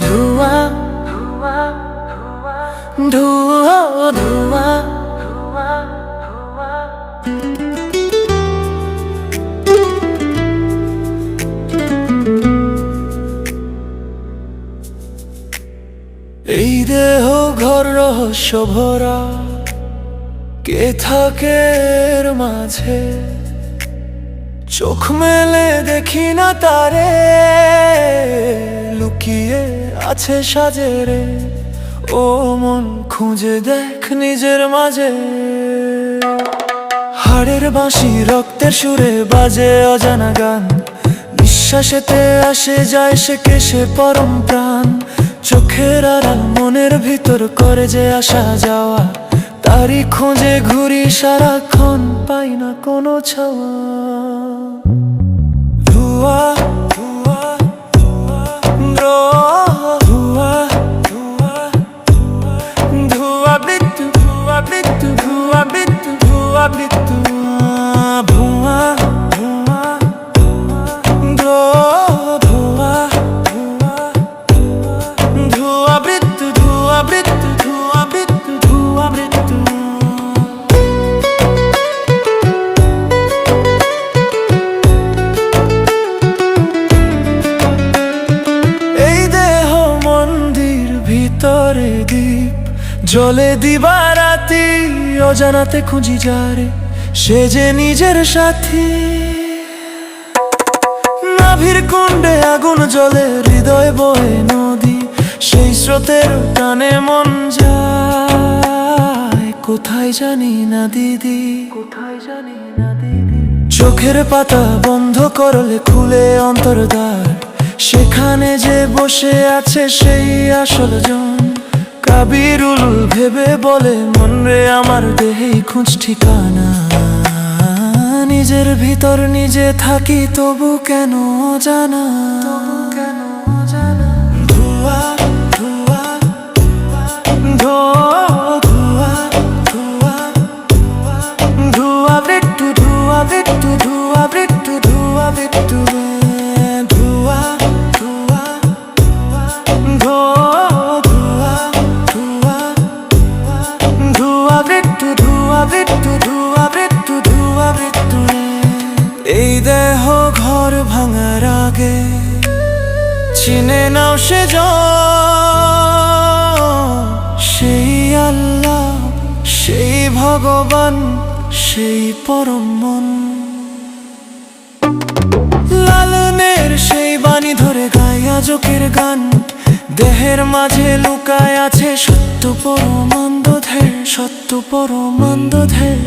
ধোঁয়া ধোঁয়া ধোঁয়া এই দেহ ঘর রহস্য ভরা, কে থাকে এর মাঝে? চোখ মেলে দেখি না তারে, লুকিয়ে আছে সাজেরে। ও মন খুঁজে দেখ নিজের মাঝে। হাড়ের বাঁশি রক্তের সুরে বাজে অজানা গান, নিঃশ্বাসেতে আসে যায় সে কে সে পরম প্রাণ। চোখের আড়াল মনের ভিতর করে যে আসা যাওয়া, তারই খোঁজে ঘুরি সারাক্ষণ, পাই না কোনো ছাওয়া। ধোঁয়া ধোঁয়া ধোঁয়া ধোঁয়া ধোঁয়া মৃত্যু, ধোঁয়া মৃত্যু, ধোঁয়া মৃত্যু, ধোঁয়া মৃত্যু। ধোঁয়া ধোঁয়া ধোঁয়া ধোঁয়া মৃত্যু, ধোঁয়া মৃত্যু, ধোঁয়া মৃত্যু, ধোঁয়া মৃত্যু। এই দেহ মন্দির ভিতরে দ্বীপ জলে দিবারাতি, অজানাতে খুঁজি যারে সে যে নিজের সাথী। নাভির কুণ্ডে আগুন জ্বলে, হৃদয় বয়ে নদী, সেই স্রোতের টানে মন যায় কোথায় জানি না দিদি, কোথায় জানি না দিদি। চোখের পাতা বন্ধ করলে খুলে অন্তর্দ্বার, সেখানে যে বসে আছে সেই আসল জন। কাবিরুল ভেবে বলে মন রে আমার দেহেই খুঁজ ঠিকানা। নিজের ভিতর নিজে থাকি তবু কেন জানা, তবু কেন জানা। ধোঁয়া ধোঁয়া ধোঁয়া ধোঁয়া ধোঁয়া মৃত্যু, ধোঁয়া মৃত্যু, ধোঁয়া মৃত্যু, ধোঁয়া মৃত্যু। ধোঁয়া ধোঁয়া ধোঁয়া ধোঁয়া মৃত্যু, ধোঁয়া মৃত্যু, ধোঁয়া মৃত্যু, ধোঁয়া মৃত্যু। এই দেহ ঘর ভাঙার আগে চিনে নাও সে সেই আল্লাহ, সেই ভগবান, সেই পরম মন। লালনের সেই বাণী ধরে গায় আজকের গান, দেহের মাঝে লুকায় আছে সত্য পরমানন্দ ঢের, সত্য পরমানন্দ ঢের।